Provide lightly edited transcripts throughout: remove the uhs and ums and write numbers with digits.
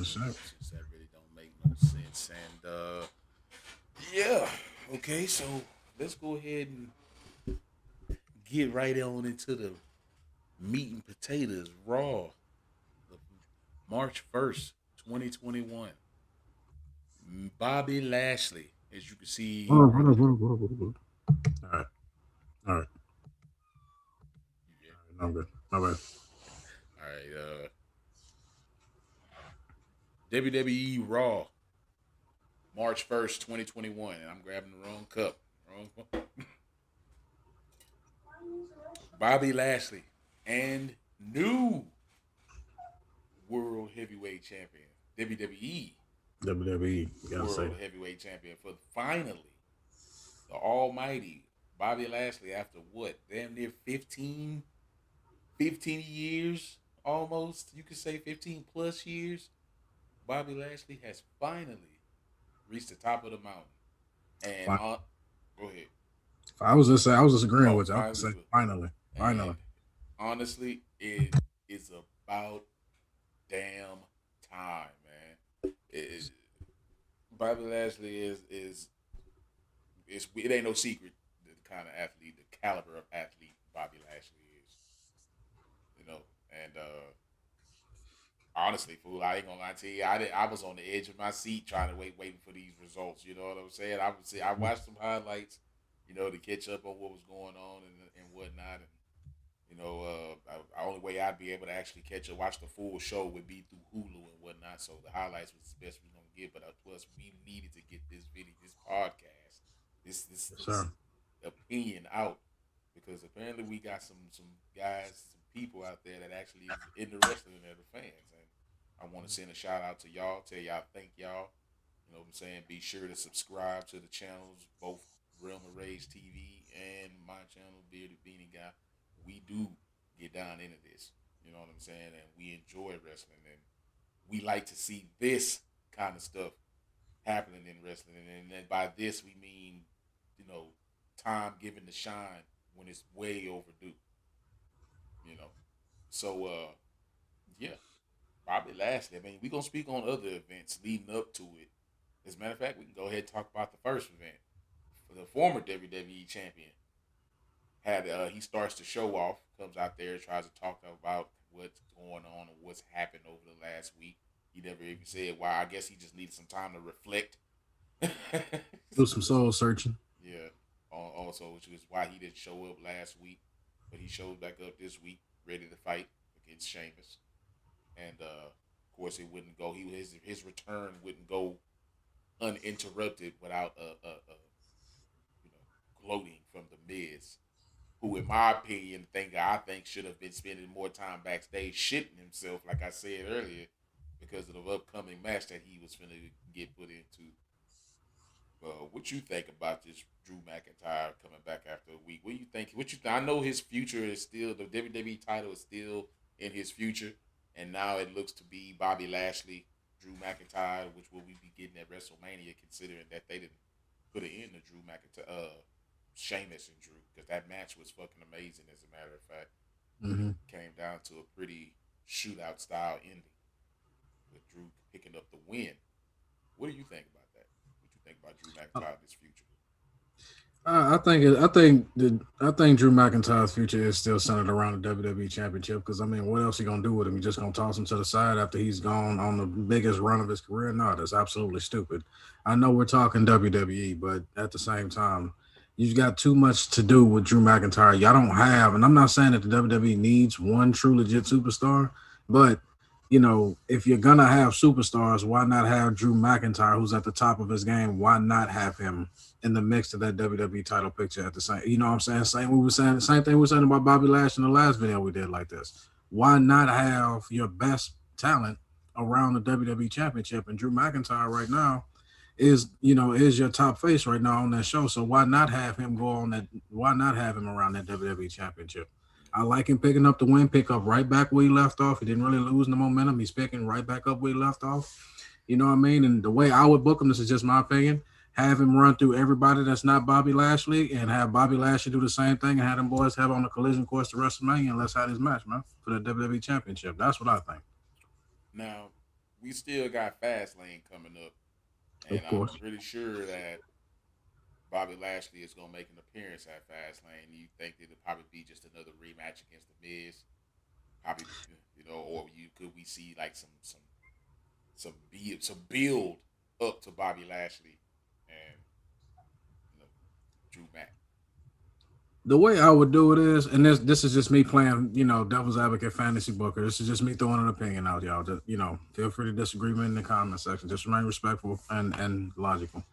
Yes, sir. Since that really don't make no sense. And yeah, okay, so let's go ahead and get right on into the meat and potatoes. Raw, the March 1st, 2021. Bobby Lashley, as you can see, Hold on, hold on, hold on, hold on, hold on, hold on. All right, all right, yeah, all right. I'm good. My bad. all right, WWE Raw, March 1st, 2021. And I'm grabbing the wrong cup. Wrong. Bobby Lashley and new World Heavyweight Champion, WWE WWE, you gotta say World that. Heavyweight Champion for finally the almighty Bobby Lashley after what? Damn near 15 years almost. You could say 15 plus years. Bobby Lashley has finally reached the top of the mountain. And go ahead. I was just saying, I was just agreeing Oh, with you. I was just finally. saying, finally, finally. And honestly, it is about damn time, man. Bobby Lashley is it ain't no secret the kind of athlete, the caliber of athlete Bobby Lashley is, you know. And honestly, fool, I ain't gonna lie to you, I was on the edge of my seat trying to waiting for these results. You know what I'm saying? I watched some highlights, to catch up on what was going on and whatnot, and the only way I'd be able to actually watch the full show would be through Hulu and whatnot. So the highlights was the best we are gonna get. But plus, we needed to get this video, this podcast, this this Yes, this sir. opinion out because apparently we got some guys, some people out there that actually is interested in the fans, and I want to send a shout out to y'all, tell y'all thank y'all. You know what I'm saying? Be sure to subscribe to the channels, both Realm of Rage TV and my channel, Bearded Beanie Guy. We do get down into this. You know what I'm saying? And we enjoy wrestling, and we like to see this kind of stuff happening in wrestling. And then by this we mean, you know, time given to shine when it's way overdue. You know, so yeah, Bobby Lashley. I mean, we gonna speak on other events leading up to it. As a matter of fact, we can go ahead and talk about the first event. For the former WWE champion had he starts to show off, comes out there, tries to talk about what's going on and what's happened over the last week. He never even said why. I guess he just needed some time to reflect. Do some soul searching. Yeah. Also, which is why he didn't show up last week, but he showed back up this week, ready to fight against Sheamus. And of course, it wouldn't go. His return wouldn't go uninterrupted without a gloating from the Miz, who, in my opinion, I think should have been spending more time backstage shitting himself, like I said earlier, because of the upcoming match that he was finna get put into. What you think about this Drew McIntyre coming back after a week? What do you think? I know his future is still the WWE title is still in his future, and now it looks to be Bobby Lashley, Drew McIntyre, which will we be getting at WrestleMania, considering that they didn't put it in the Drew McIntyre, Sheamus and Drew, because that match was fucking amazing. As a matter of fact, Mm-hmm. came down to a pretty shootout style ending with Drew picking up the win. What do you think about that? What you think about Drew McIntyre in his future? I think Drew McIntyre's future is still centered around the WWE Championship because I mean, what else he gonna do with him? He just gonna toss him to the side after he's gone on the biggest run of his career? No, that's absolutely stupid. I know we're talking WWE, but at the same time, you've got too much to do with Drew McIntyre. Y'all don't have, and I'm not saying that the WWE needs one true legit superstar, but if you're gonna have superstars, why not have Drew McIntyre, who's at the top of his game? Why not have him in the mix of that WWE title picture at the same? You know what I'm saying? Same thing we were saying about Bobby Lash in the last video we did like this. Why not have your best talent around the WWE Championship? And Drew McIntyre right now is your top face right now on that show. So why not have him go on that? Why not have him around that WWE Championship? I like him picking up the win, pick up right back where he left off. He didn't really lose the momentum. He's picking right back up where he left off. You know what I mean? And the way I would book him, this is just my opinion, have him run through everybody that's not Bobby Lashley and have Bobby Lashley do the same thing and have them boys have on the collision course to WrestleMania and let's have this match, man, for the WWE Championship. That's what I think. Now, we still got Fastlane coming up, and Of I'm course. pretty sure that Bobby Lashley is gonna make an appearance at Fastlane. You think it'll probably be just another rematch against the Miz? Probably, or you could we see like some build up to Bobby Lashley and you know Drew Mack. The way I would do it is, and this is just me playing, devil's advocate fantasy booker. This is just me throwing an opinion out, y'all. Just, feel free to disagree with me in the comment section. Just remain respectful and logical.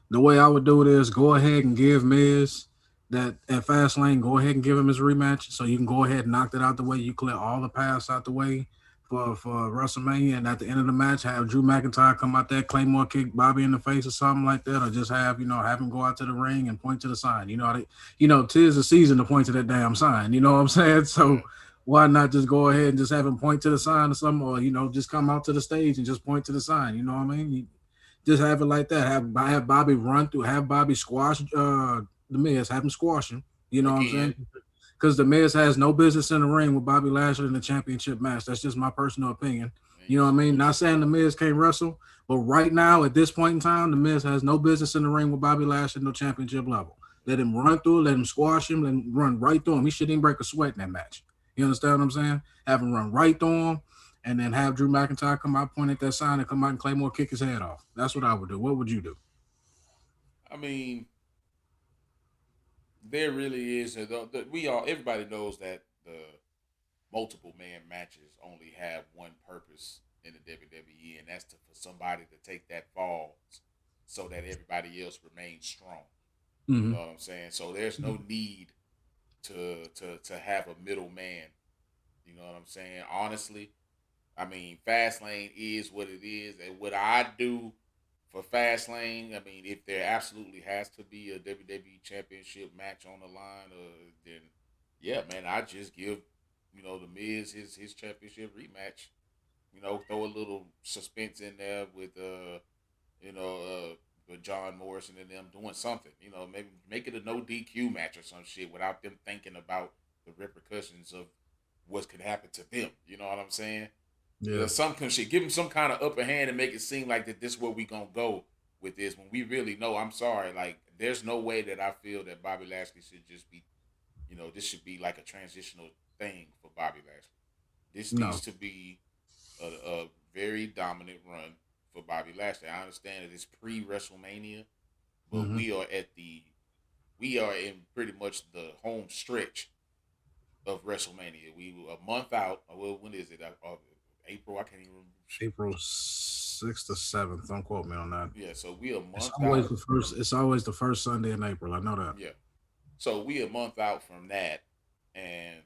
The way I would do it is go ahead and give Miz that at Fastlane, go ahead and give him his rematch. So you can go ahead and knock that out the way. You clear all the paths out the way for WrestleMania, and at the end of the match, have Drew McIntyre come out there, Claymore kick Bobby in the face or something like that, or just have him go out to the ring and point to the sign. Tis the season to point to that damn sign. You know what I'm saying? So Right. why not just go ahead and just have him point to the sign or something, or just come out to the stage and just point to the sign. You know what I mean? Just have it like that. Have Bobby run through. Have Bobby squash the Miz. Have him squash him. You know what I'm saying? Again, Because the Miz has no business in the ring with Bobby Lashley in the championship match. That's just my personal opinion. and You know what I mean? Not saying the Miz can't wrestle, but right now at this point in time, the Miz has no business in the ring with Bobby Lashley in the championship level. Let him run through. Let him squash him. Let him run right through him. He shouldn't even break a sweat in that match. You understand what I'm saying? Have him run right through him, and then have Drew McIntyre come out, point at that sign, and come out and Claymore kick his head off. That's what I would do. What would you do? I mean, there really is. We all everybody knows that the multiple man matches only have one purpose in the WWE, and that's for somebody to take that fall so that everybody else remains strong. You Mm-hmm. know what I'm saying? So there's no need to have a middleman. You know what I'm saying? Honestly, I mean, Fastlane is what it is, and what I do for Fastlane, I mean, if there absolutely has to be a WWE Championship match on the line, then yeah, man, I just give the Miz his championship rematch. Throw a little suspense in there you know with John Morrison and them doing something. Maybe make it a no DQ match or some shit without them thinking about the repercussions of what could happen to them. You know what I'm saying? Yeah. Some kind of shit. Give him some kind of upper hand and make it seem like that this is where we gonna go with this. When we really know, I'm sorry, like there's no way that I feel that Bobby Lashley should just be, this should be like a transitional thing for Bobby Lashley. This needs No. to be a very dominant run for Bobby Lashley. I understand that it's pre WrestleMania, but Mm-hmm. we are in pretty much the home stretch of WrestleMania. We were a month out. Well, when is it? April. I can't even remember. April 6th or 7th. Don't quote me on that. Yeah, so we a It's month always out. the first. It's always the first Sunday in April. I know that. Yeah, so we a month out from that, and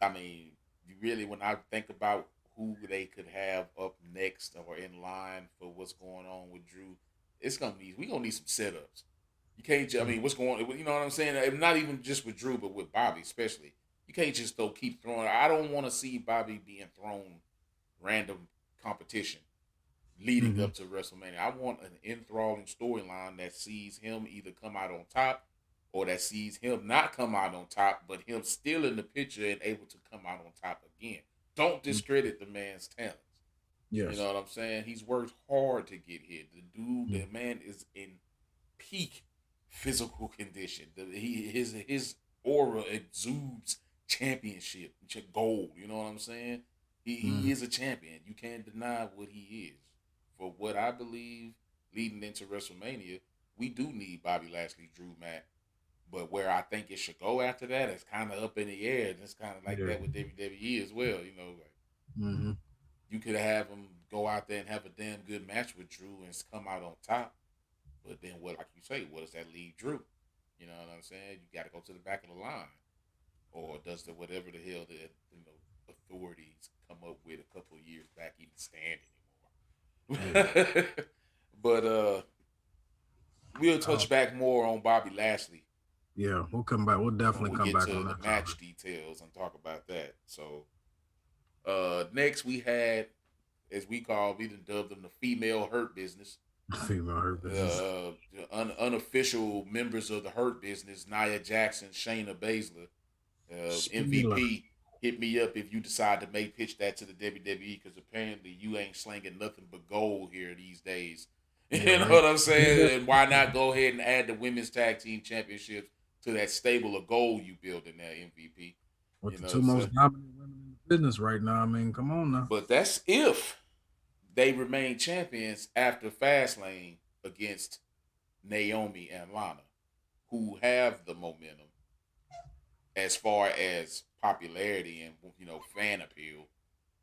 I mean, you really when I think about who they could have up next or in line for what's going on with Drew, we gonna need some setups. You can't. I mean, what's going? You know what I'm saying? Not even just with Drew, but with Bobby especially. You can't just keep throwing. I don't want to see Bobby being thrown random competition leading Mm-hmm. up to WrestleMania. I want an enthralling storyline that sees him either come out on top or that sees him not come out on top, but him still in the picture and able to come out on top again. Don't discredit the man's talents. You Yes. know what I'm saying? He's worked hard to get here. The Mm-hmm. man is in peak physical condition. His aura exudes championship gold. You know what I'm saying? He is a champion. You can't deny what he is. For what I believe, leading into WrestleMania, we do need Bobby Lashley, Drew Mack. But where I think it should go after that is kind of up in the air. And it's kind of like Yeah. that with WWE as well. Like Mm-hmm. you could have him go out there and have a damn good match with Drew and come out on top. But then what, like you say, what does that leave Drew? You know what I'm saying? You got to go to the back of the line, or does the whatever the hell the authorities come up with a couple of years back even stand Yeah. anymore? But we'll Uh, touch back more on Bobby Lashley yeah. We'll come back. We'll when definitely we come get back to on the that match topic. details and talk about that. So next we had, as we done dubbed them, the female hurt business. Female hurt business. Unofficial members of the Hurt Business: Nia Jackson, Shayna Baszler, Speed. MVP. Hit me up if you decide to make pitch that to the WWE because apparently you ain't slinging nothing but gold here these days. Yeah, You know right. what I'm saying? And why not go ahead and add the women's tag team championships to that stable of gold you build in that MVP? With You the know, two so most dominant women in the business right now. I mean, come on now. but that's if they remain champions after Fastlane against Naomi and Lana, who have the momentum as far as popularity and fan appeal.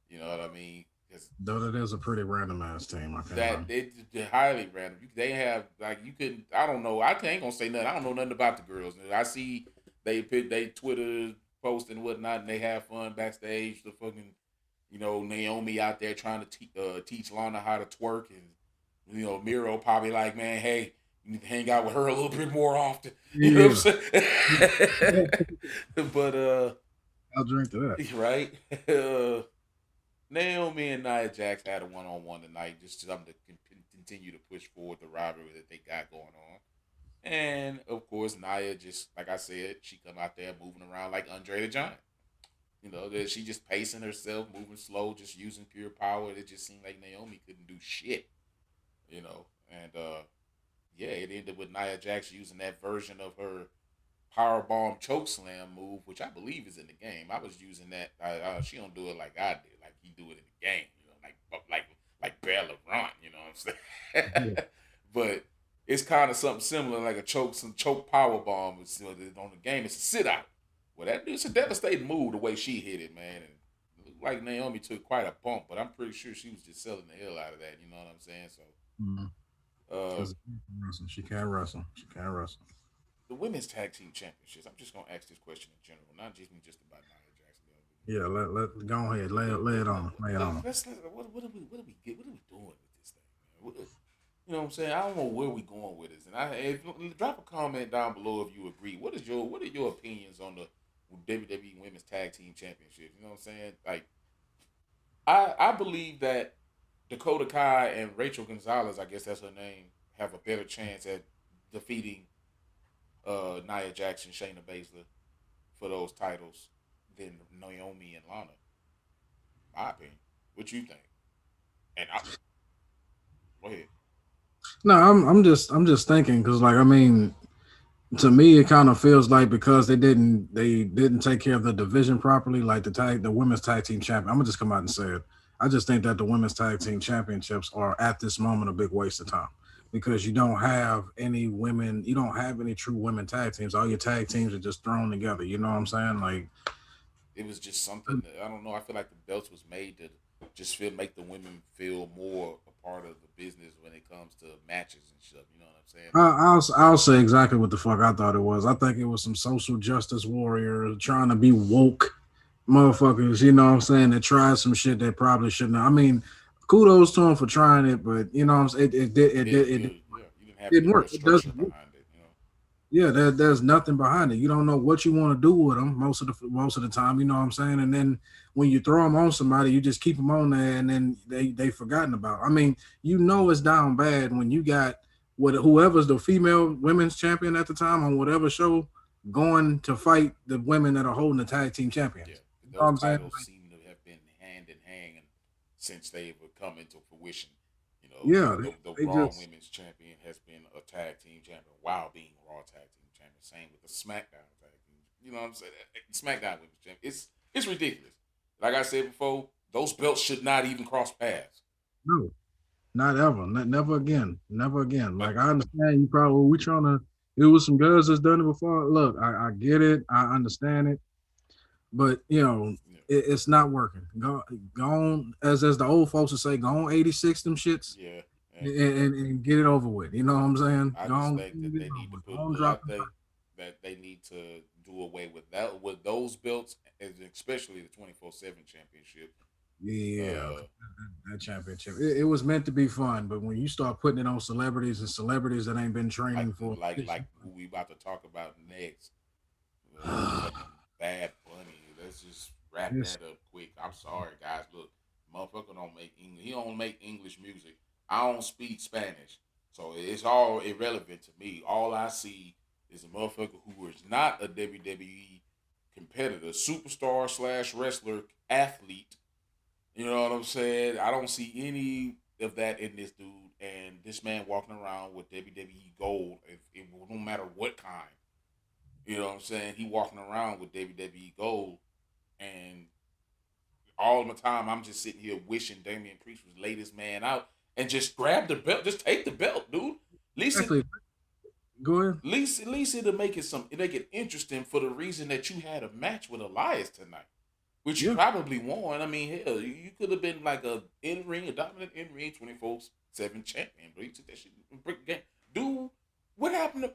You know what I mean? Because Though that is a pretty random ass team, I can't lie. they're highly random. They have like you can I don't know. Ain't gonna say nothing. I don't know nothing about the girls. I see they Twitter post and whatnot, and they have fun backstage. The fucking Naomi out there trying to teach Lana how to twerk, and Miro probably like, man, hey, you need to hang out with her a little bit more often. You know Yeah, what I'm saying? But I'll drink to that. right. Naomi and Nia Jax had a one-on-one tonight, just something to continue to push forward the rivalry that they got going on. And of course, Nia, just like I said, she come out there moving around like Andre the Giant. That she just pacing herself, moving slow, just using pure power. It just seemed like Naomi couldn't do shit. And yeah, it ended with Nia Jax using that version of her powerbomb choke slam move, which I believe is in the game. I was using that. She don't do it like I did, like he do it in the game. Like Bella Run. You know what I'm saying? Yeah. But it's kind of something similar, like some choke power bomb. On the game, it's a sit out. Well, it's a devastating move the way she hit it, man. And it looked like Naomi took quite a bump, but I'm pretty sure she was just selling the hell out of that. You know what I'm saying? So, Mm-hmm. uh, Because she can't wrestle. She can't wrestle. the women's tag team championships. I'm just gonna ask this question in general, not just about Nia Jax. Yeah, let go ahead, lay it on, lay it on. What do we get? What are we doing with this thing, man? You know what I'm saying? I don't know where we going with this, and drop a comment down below if you agree. What are your opinions on the WWE Women's Tag Team Championship? You know what I'm saying? Like, I believe that Dakota Kai and Rachel Gonzalez, I guess that's her name, have a better chance at defeating Nia Jackson, Shayna Baszler for those titles than Naomi and Lana. My opinion. What you think? And go ahead. No, I'm just thinking because like I mean, to me it kind of feels like because they didn't take care of the division properly, like the women's tag team champion. I'm gonna just come out and say it. I just think that the women's tag team championships are at this moment a big waste of time because you don't have any women, you don't have any true women tag teams. All your tag teams are just thrown together. You know what I'm saying? Like, It was just something that I don't know. I feel like the belts was made to just make the women feel more a part of the business when it comes to matches and stuff. You know what I'm saying? I'll say exactly what the fuck I thought it was. I think it was some social justice warriors trying to be woke motherfuckers, you know what I'm saying, that tried some shit that probably shouldn't have. I mean, kudos to them for trying it, but you know what I'm saying, You didn't have any it didn't real work. It structure doesn't work. behind it. Yeah, there's nothing behind it. You don't know what you want to do with them most of the time. You know what I'm saying, and then when you throw them on somebody, you just keep them on there, and then they forgotten about. I mean, you know it's down bad when you got whoever's the female women's champion at the time on whatever show going to fight the women that are holding the tag team Yeah, champions. You know what those I'm saying? titles Like, seem to have been hand in hand since they've come into fruition. yeah, The they Raw just Women's Champion has been a tag team champion while being Raw tag team champion. Same with the SmackDown tag team. You know what I'm saying? SmackDown Women's Champion. It's ridiculous. Like I said before, those belts should not even cross paths. no, not ever, never again, never again. Like I understand you probably we trying to. It was some girls that's done it before. Look, I get it, I understand it, but you know Yeah, it's not working. Go on, as the old folks would say, go on 86 them shits yeah. and, And and get it over with. You know what I'm saying? I Go just on, think that get they it over need to with. put. Go on, I drop the think that they need to do away with that with those belts, especially the 24/7 championship. yeah, Uh, that championship. It was meant to be fun, but when you start putting it on celebrities and celebrities that ain't been training for like who we about to talk about next. Fucking Bad Bunny. Let's just wrap it's that up quick. I'm sorry, guys. Look, motherfucker don't make English. He don't make English music. I don't speak Spanish, so it's all irrelevant to me. All I see is a motherfucker who is not a WWE competitor, superstar slash wrestler, athlete. You know what I'm saying? I don't see any of that in this dude. And this man walking around with WWE gold, no matter what kind. You know what I'm saying? He walking around with WWE gold, and all the time I'm just sitting here wishing Damian Priest was lay this man out and just grab the belt, just take the belt, dude. At least it, Exactly. Go ahead. at least it'll make it interesting for the reason that you had a match with Elias tonight, which you Yeah. probably won. I mean, hell, you could have been like a dominant in ring 24/7 champion, but you took that shit and break the game. Dude, what happened to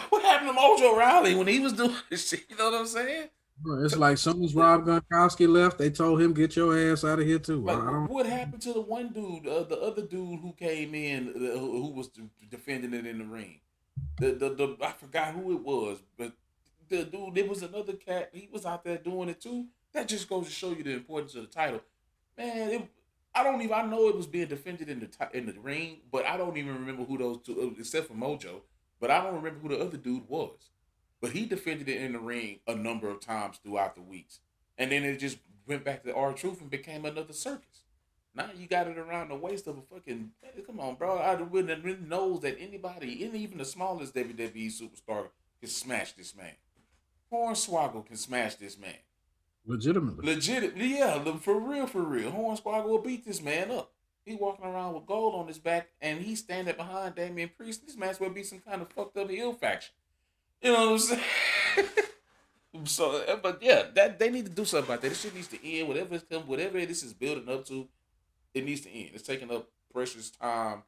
what happened to Mojo Rawley when he was doing this shit? You know what I'm saying? Bro, it's like soon as Rob Gronkowski left, they told him get your ass out of here too. Like, I don't. what happened to the one dude, the other dude who came in, who was defending it in the ring? The I forgot who it was, but the dude, there was another cat. He was out there doing it too. That just goes to show you the importance of the title, man. I don't even. I know it was being defended in the ring, but I don't even remember who those two, except for Mojo. But I don't remember who the other dude was. But he defended it in the ring a number of times throughout the weeks, and then it just went back to R-Truth and became another circus. Now you got it around the waist of a fucking. Come on, bro. I really knows that anybody, even the smallest WWE superstar, can smash this man. Hornswoggle can smash this man. Legitimately. Legitimately, yeah, for real, for real. Hornswoggle will beat this man up. He walking around with gold on his back, and he's standing behind Damian Priest. This match will be some kind of fucked up heel faction. You know what I'm saying? So, but yeah, that they need to do something about that. This shit needs to end. Whatever this is building up to, it needs to end. It's taking up precious time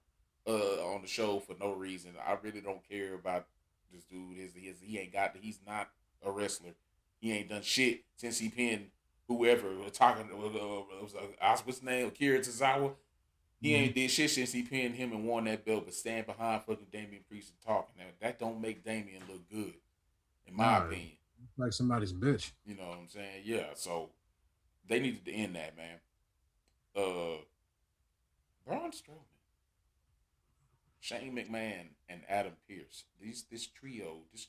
on the show for no reason. I really don't care about this dude. He's not a wrestler. He ain't done shit since he pinned whoever talking. What's his name? Akira Tozawa. He Mhm. ain't did shit since he pinned him and won that belt, but stand behind fucking Damian Priest and talking. That don't make Damian look good, in my Nah, opinion. it's like somebody's bitch. You know what I'm saying? Yeah. So they needed to end that, man. Uh, Braun Strowman, Shane McMahon, and Adam Pearce. This trio has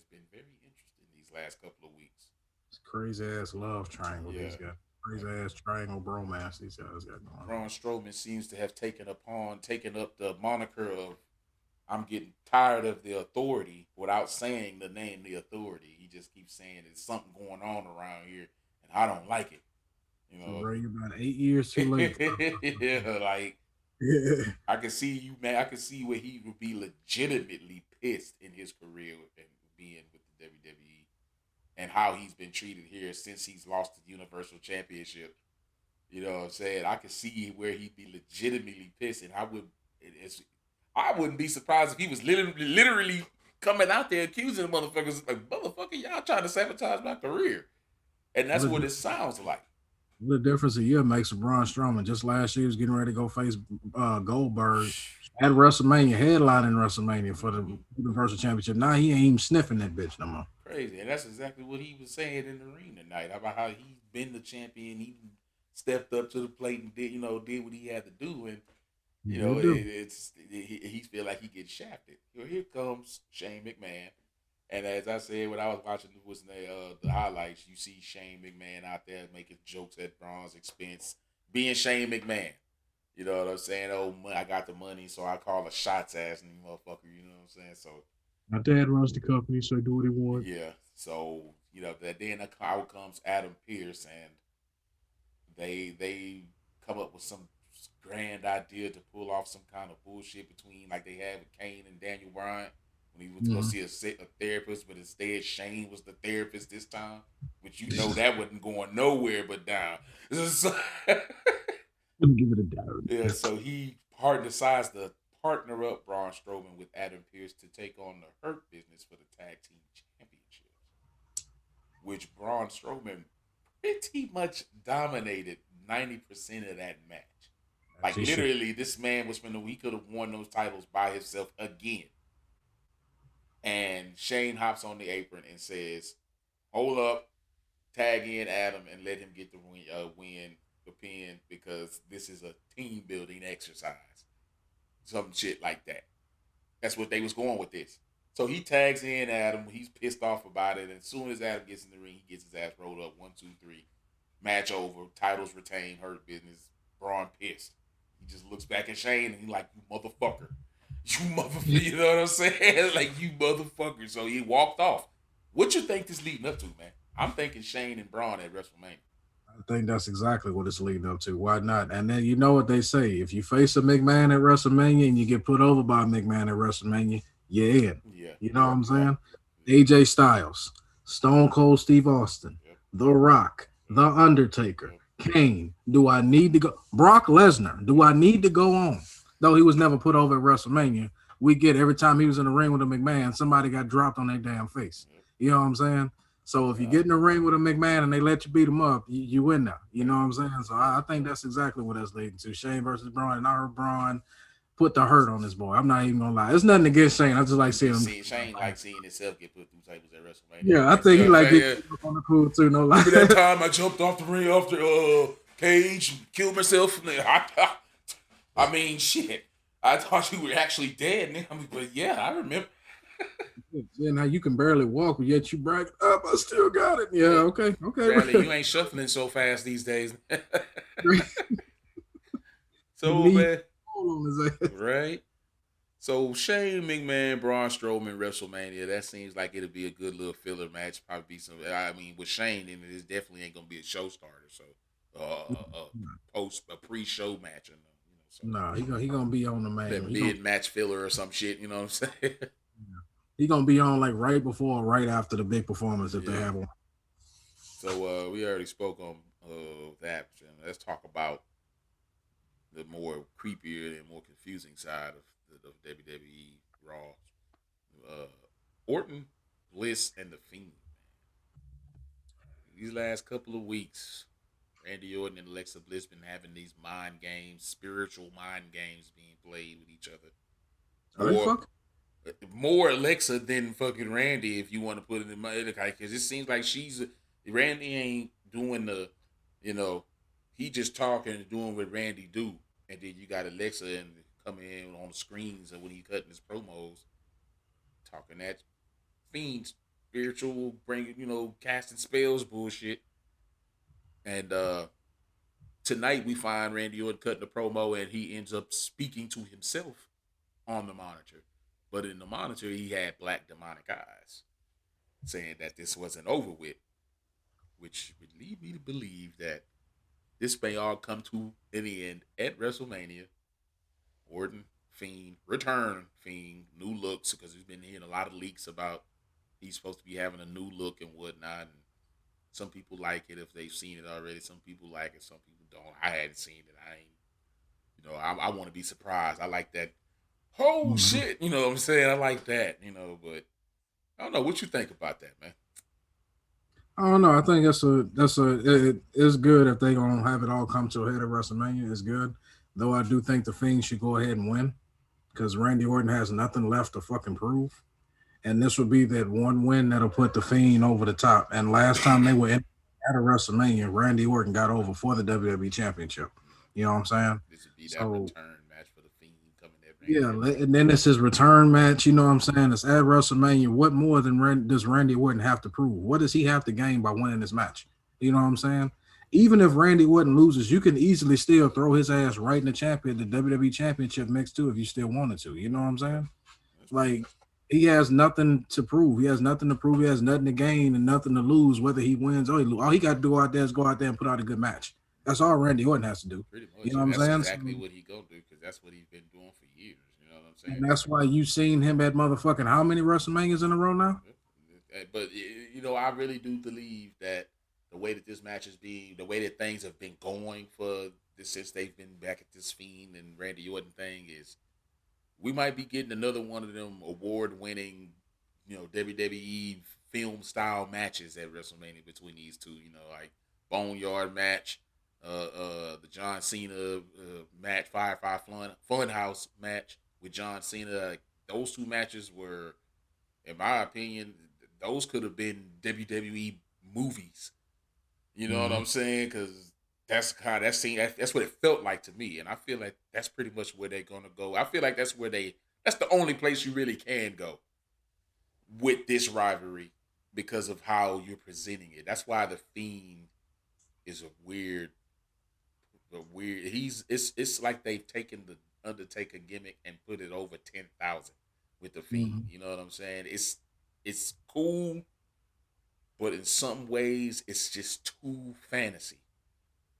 been very interesting these last couple of weeks. It's crazy ass love triangle these Yeah. guys. Crazy ass triangle bromance these guys got going on. Braun Strowman seems to have taken up the moniker of I'm getting tired of the authority without saying the name the authority. He just keeps saying there's something going on around here and I don't like it. You So, know. bro, you're about 8 years too late. Yeah, like Yeah. I can see you, man. I can see where he would be legitimately pissed in his career and being with the WWE and how he's been treated here since he's lost the Universal Championship. You know what I'm saying? I can see where he'd be legitimately pissed, and I wouldn't be surprised if he was literally coming out there accusing the motherfuckers like, motherfucker, y'all trying to sabotage my career, and that's What what a, it sounds like. what a difference a year makes for Braun Strowman. Just last year, he was getting ready to go face Goldberg at WrestleMania, headlining WrestleMania for the Universal Championship. Now he ain't even sniffing that bitch no more. Crazy, and that's exactly what he was saying in the ring tonight about how he's been the champion. He stepped up to the plate and did what he had to do, and You do. he feel like he gets shafted. Here comes Shane McMahon, and as I said when I was watching the highlights, you see Shane McMahon out there making jokes at Braun's expense, being Shane McMahon. You know what I'm saying? Oh, I got the money, so I call a shots ass and motherfucker. You know what I'm saying? So My dad runs the company, so do what he wants. yeah, so then out comes Adam Pearce, and they come up with some grand idea to pull off some kind of bullshit between like they had with Kane and Daniel Bryan when he went to go Mhm. see a therapist, but instead Shane was the therapist this time, which that wasn't going nowhere but down. So, Wouldn't give it a doubt. yeah, so he decides to partner up Braun Strowman with Adam Pearce to take on the Hurt Business for the tag team championships, which Braun Strowman pretty much dominated 90% of that match. As Like he should. literally, this man he could have won those titles by himself again. And Shane hops on the apron and says, "Hold up, tag in Adam and let him get the win the pin because this is a team building exercise." Some shit like that. That's what they was going with this. So he tags in Adam. He's pissed off about it. And as soon as Adam gets in the ring, he gets his ass rolled up. 1, 2, 3. Match over. Titles retained. Hurt business. Braun pissed. He just looks back at Shane and he's like, "You motherfucker. You motherfucker." You know what I'm saying? Like, you motherfucker. So he walked off. What you think this leading up to, man? I'm thinking Shane and Braun at WrestleMania. I think that's exactly what it's leading up to. Why not? And then you know what they say: if you face a McMahon at WrestleMania and you get put over by a McMahon at WrestleMania, you're in. Yeah. You know what I'm Yeah. saying? AJ Styles, Stone Cold Steve Austin, Yep. The Rock, The Undertaker, Kane. Do I need to go? Brock Lesnar. Do I need to go on? Though he was never put over at WrestleMania, we get every time he was in the ring with a McMahon, somebody got dropped on their damn face. You know what I'm saying? So if you get in the ring with a McMahon and they let you beat him up, you win now. You know what I'm saying? So I think that's exactly what that's leading to. Shane versus Braun, and I heard Braun put the hurt on this boy. I'm not even gonna lie. It's nothing against Shane. I just like seeing him. Shane like seeing himself get put through tables at WrestleMania. Yeah, I think he like getting on the pool too. No lie. Remember that time I jumped off the ring after Cage, killed myself? I mean, shit. I thought you were actually dead. But yeah, I remember. Yeah, now you can barely walk, but yet you brag up. I still got it. Yeah, okay. Bradley, you ain't shuffling so fast these days. So, man. Right? So, Shane McMahon, Braun Strowman, WrestleMania, that seems like it'll be a good little filler match. Probably be some, I mean, with Shane in it, it definitely ain't going to be a show starter. So, a pre-show match. No, he gonna be on the main. That mid-match filler or some shit, you know what I'm saying? He gonna be on like right before or right after the big performance if they have one. So we already spoke on that. Let's talk about the more creepier and more confusing side of WWE Raw. Orton, Bliss, and The Fiend. These last couple of weeks, Randy Orton and Alexa Bliss been having these mind games, spiritual mind games being played with each other. More Alexa than fucking Randy, if you want to put it in my because it seems like Randy ain't doing the, he just talking and doing what Randy do, and then you got Alexa and coming in on the screens and when he cutting his promos, talking that Fiend spiritual, bringing casting spells bullshit, and tonight we find Randy Orton cutting the promo and he ends up speaking to himself on the monitor. But in the monitor, he had black demonic eyes, saying that this wasn't over with, which would lead me to believe that this may all come to an end at WrestleMania. Orton, Fiend, return Fiend, new looks, because he's been hearing a lot of leaks about he's supposed to be having a new look and whatnot. And some people like it if they've seen it already. Some people like it, some people don't. I hadn't seen it. I want to be surprised. I like that. Oh shit, you know what I'm saying? I like that, but I don't know what you think about that, man. I don't know. I think it's good if they gonna have it all come to a head at WrestleMania. It's good, though. I do think the Fiend should go ahead and win because Randy Orton has nothing left to fucking prove, and this would be that one win that'll put the Fiend over the top. And last time they were at a WrestleMania, Randy Orton got over for the WWE Championship. You know what I'm saying? This would be that return match for the Fiend coming there. Yeah, and then it's his return match. You know what I'm saying? It's at WrestleMania. What more than does Randy Orton have to prove? What does he have to gain by winning this match? You know what I'm saying? Even if Randy Orton loses, you can easily still throw his ass right in the WWE Championship mix too, if you still wanted to. You know what I'm saying? Like, he has nothing to prove. He has nothing to prove. He has nothing to gain and nothing to lose, whether he wins or he loses. All he got to do out there is go out there and put out a good match. That's all Randy Orton has to do. Pretty much. You know what I'm saying? That's exactly what he gonna do because that's what he's been doing for years. You know what I'm saying? And that's why you've seen him at motherfucking how many WrestleManias in a row now? But I really do believe that the way that this match is being, the way that things have been going for this since they've been back at this Fiend and Randy Orton thing is, we might be getting another one of them award-winning, WWE film style matches at WrestleMania between these two. Like Boneyard match. The John Cena match, Firefly Funhouse match with John Cena. Like, those two matches were, in my opinion, those could have been WWE movies. You know what I'm saying? Because that's what it felt like to me, and I feel like that's pretty much where they're gonna go. I feel like that's the only place you really can go with this rivalry because of how you're presenting it. That's why the Fiend is a weird. It's like they've taken the Undertaker gimmick and put it over 10,000 with the Fiend. Mm-hmm. You know what I'm saying? It's cool, but in some ways it's just too fantasy.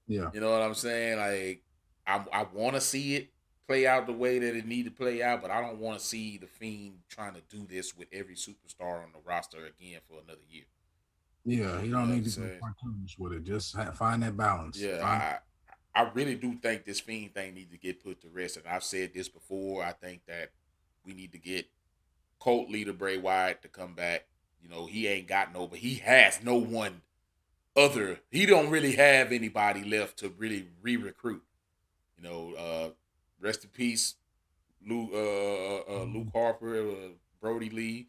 Yeah. You know what I'm saying? Like I want to see it play out the way that it need to play out, but I don't want to see the Fiend trying to do this with every superstar on the roster again for another year. Yeah. He You know don't what need I'm to go saying? cartoonish with it. Just find that balance. Yeah, Find. I really do think this Fiend thing needs to get put to rest. And I've said this before. I think that we need to get cult leader Bray Wyatt to come back. You know, he ain't got no, but he has no one other. He don't really have anybody left to really re-recruit. You know, rest in peace, Luke Harper, Brody Lee,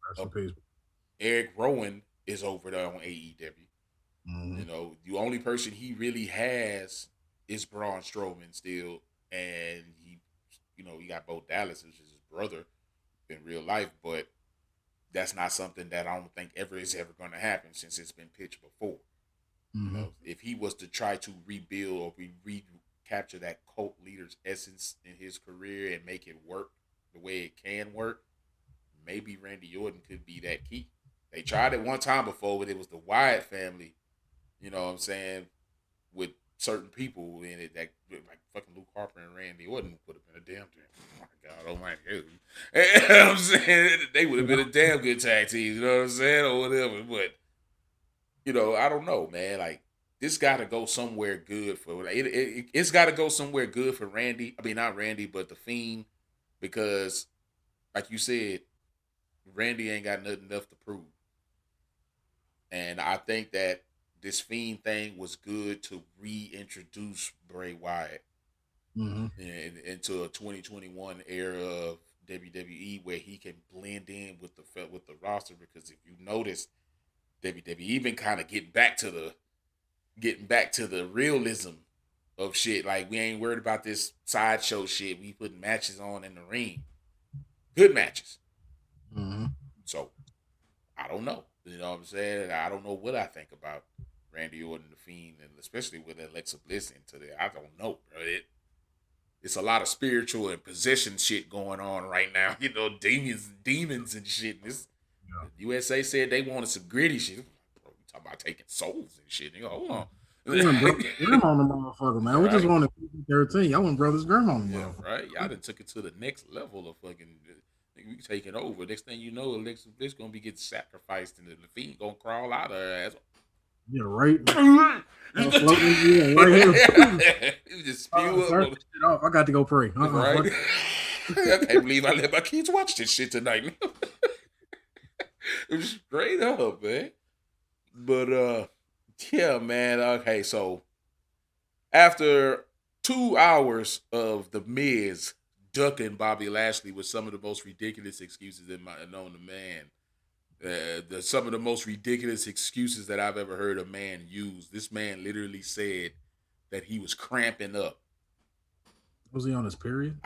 Rest uh, in peace. Eric Rowan is over there on AEW. Mm-hmm. You know, the only person he really has is Braun Strowman still, and he got Bo Dallas, which is his brother in real life, but that's not something that I don't think ever is ever going to happen since it's been pitched before. You Mm-hmm. know, if he was to try to rebuild or recapture that cult leader's essence in his career and make it work the way it can work, maybe Randy Orton could be that key. They tried it one time before, but it was the Wyatt family. You know what I'm saying? With certain people in it that like fucking Luke Harper and Randy Orton would have been a damn thing. Oh my God, oh my God. You know what I'm saying? They would have been a damn good tag team, you know what I'm saying? Or whatever. But, I don't know, man. Like, this got to go somewhere good for it's got to go somewhere good for Randy. I mean, not Randy, but the Fiend, because, like you said, Randy ain't got nothing left to prove. And I think that this Fiend thing was good to reintroduce Bray Wyatt Mm-hmm. into a 2021 era of WWE where he can blend in with the roster. Because if you notice, WWE been kind of getting back to the realism of shit. Like, we ain't worried about this sideshow shit. We putting matches on in the ring, good matches. Mm-hmm. So I don't know. You know what I'm saying? I don't know what I think about Randy Orton, the Fiend, and especially with Alexa Bliss into there. I don't know, bro. It's a lot of spiritual and possession shit going on right now. You know, demons and shit. This Yeah. USA said they wanted some gritty shit. Bro, we talking about taking souls and shit. You hold on. I went Brothers Grimm on the motherfucker, man. We just Right. wanted 13. I went Brothers Grimm on the Yeah, motherfucker. right. Y'all done took it to the next level of fucking. We taking over. Next thing you know, Alexa Bliss gonna be getting sacrificed, and the Fiend gonna crawl out of her ass. Yeah, right. Floating, yeah, right here. You just spew up, Turn this shit off. I got to go pray. right? Fuck. I can't believe I let my kids watch this shit tonight. It was straight up, man. But yeah, man. Okay, so after 2 hours of the Miz ducking Bobby Lashley with some of the most ridiculous excuses known to man. Some of the most ridiculous excuses that I've ever heard a man use. This man literally said that he was cramping up. Was he on his period?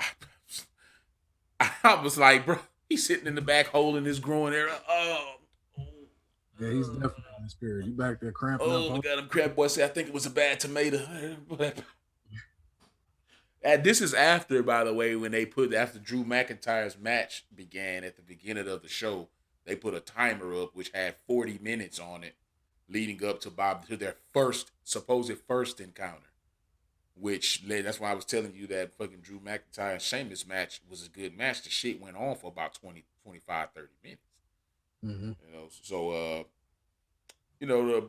I was like, bro, he's sitting in the back holding his groin area. Yeah, he's definitely on his period. You back there cramping up? Oh my God, I'm crap boy. Say I think it was a bad tomato. And this is after, by the way, when after Drew McIntyre's match began at the beginning of the show, they put a timer up which had 40 minutes on it, leading up to their supposed first encounter. Which that's why I was telling you that fucking Drew McIntyre and Sheamus match was a good match. The shit went on for about 20, 25, 30 minutes. Mm-hmm.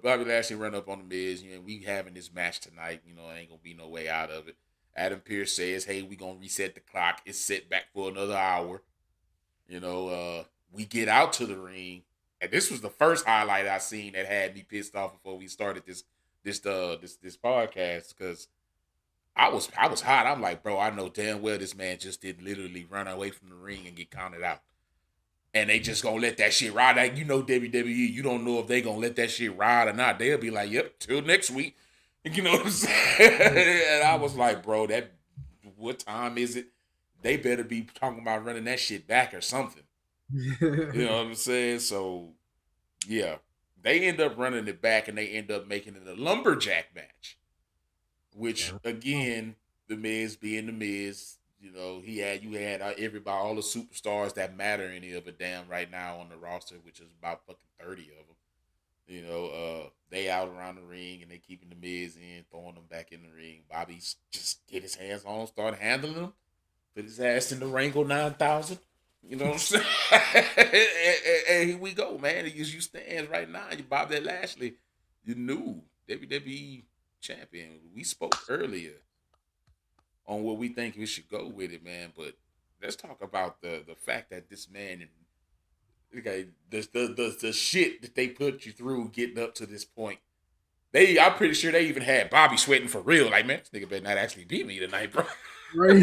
Bobby Lashley run up on the Miz. We having this match tonight. Ain't gonna be no way out of it. Adam Pearce says, "Hey, we gonna reset the clock. It's set back for another hour." We get out to the ring, and this was the first highlight I seen that had me pissed off before we started this podcast because I was hot. I'm like, bro, I know damn well this man just did literally run away from the ring and get counted out. And they just gonna let that shit ride. Like, WWE, you don't know if they gonna let that shit ride or not. They'll be like, yep, till next week. You know what I'm saying? And I was like, bro, what time is it? They better be talking about running that shit back or something. You know what I'm saying? So yeah, they end up running it back and they end up making it a lumberjack match, which again, the Miz being the Miz, you know, you had everybody, all the superstars that matter any of a damn right now on the roster, which is about fucking 30 of them. You know, they out around the ring and they keeping the Miz in, throwing them back in the ring. Bobby's just get his hands on, start handling them, put his ass in the Rango 9000. You know what I'm saying? And here we go, man. As you stand right now, you Bobby Lashley, you new WWE champion. We spoke earlier on what we think we should go with it, man. But let's talk about the fact that this man, okay, the shit that they put you through getting up to this point. I'm pretty sure they even had Bobby sweating for real. Like, man, this nigga better not actually beat me tonight, bro. Right.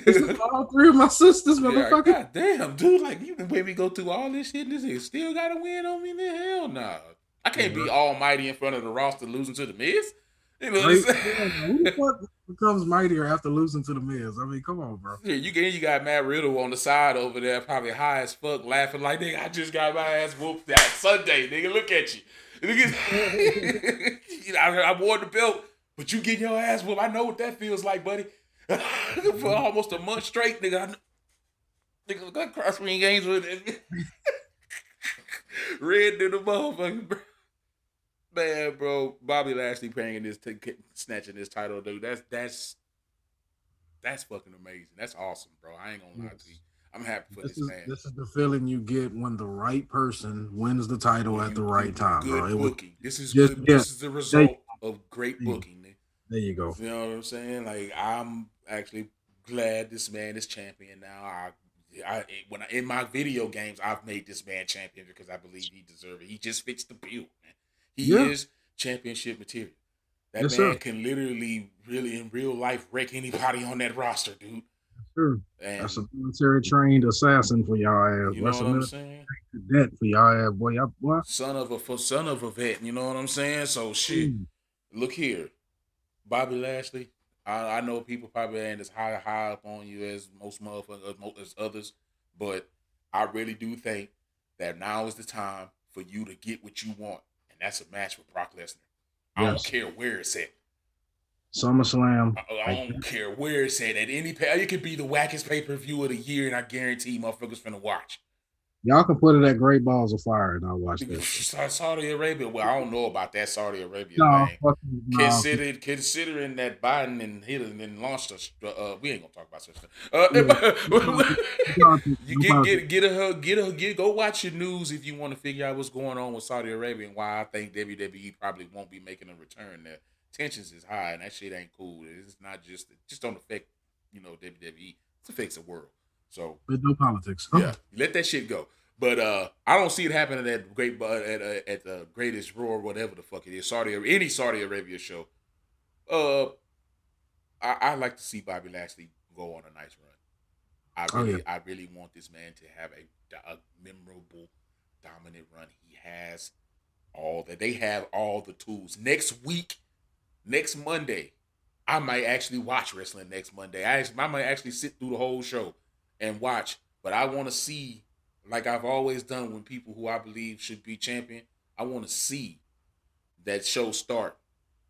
This is all three of my sisters, Yeah, motherfucker. god damn, dude. Like, you been made me go through all this shit and this nigga still got to win on me? Then hell nah. I can't be Yeah. almighty in front of the roster losing to the Miz. You know what Right? I'm Yeah, who the saying? fuck becomes mightier after losing to the Miz? I mean, come on, bro. Yeah, you got Matt Riddle on the side over there, probably high as fuck, laughing like, nigga, I just got my ass whooped that Sunday, nigga. Look at you. You know, I wore the belt, but you getting your ass whooped. I know what that feels like, buddy. For almost a month straight, nigga. Nigga got cross ring games with it. Red to the motherfucker, bro. Man, bro, Bobby Lashley paying this, snatching this title, dude. That's fucking amazing. That's awesome, bro. I ain't gonna lie to you. Yes. I'm happy for This this is man. this is the feeling you get when the right person wins the title When at the you right time, bro. good It was booking. This is just good. yeah. This is the There, result of great you booking. there you go. You know what I'm saying? Like, I'm actually glad this man is champion now. When in my video games, I've made this man champion because I believe he deserves it. He just fits the bill, man. He Yeah. is championship material. That Yes, sir. man can literally, really, in real life, wreck anybody on that roster, dude. Sure. That's a And military trained assassin for y'all ass. you know That's a what I'm military saying? cadet for y'all ass, boy. Y'all, boy. Son of a vet. You know what I'm saying? So shit. Look here, Bobby Lashley. I know people probably ain't as high up on you as most motherfuckers as others, but I really do think that now is the time for you to get what you want, and that's a match with Brock Lesnar. I don't Yes. care where it's at. SummerSlam. I don't care where it's at. At any pay, it could be the wackest pay per view of the year, and I guarantee motherfuckers finna watch. Y'all can put it at Great Balls of Fire and I'll watch that shit. Saudi Arabia. Well, I don't know about that Saudi Arabia No, thing. fucking no. Considering that Biden and Hillary and launched us, we ain't gonna talk about such stuff. Yeah. No politics. No politics. You No politics. go watch your news if you want to figure out what's going on with Saudi Arabia and why I think WWE probably won't be making a return there. Tensions is high and that shit ain't cool. It's not just don't affect WWE. It affects the world. So But no politics. yeah, let that shit go. But I don't see it happening at at the greatest roar, whatever the fuck it is, any Saudi Arabia show. Uh, I like to see Bobby Lashley go on a nice run. Oh yeah. I really want this man to have a memorable, dominant run. He has all that. They have all the tools. Next week, next Monday, I might actually watch wrestling next Monday. I might actually sit through the whole show and watch. But I want to see, like I've always done when people who I believe should be champion, I want to see that show start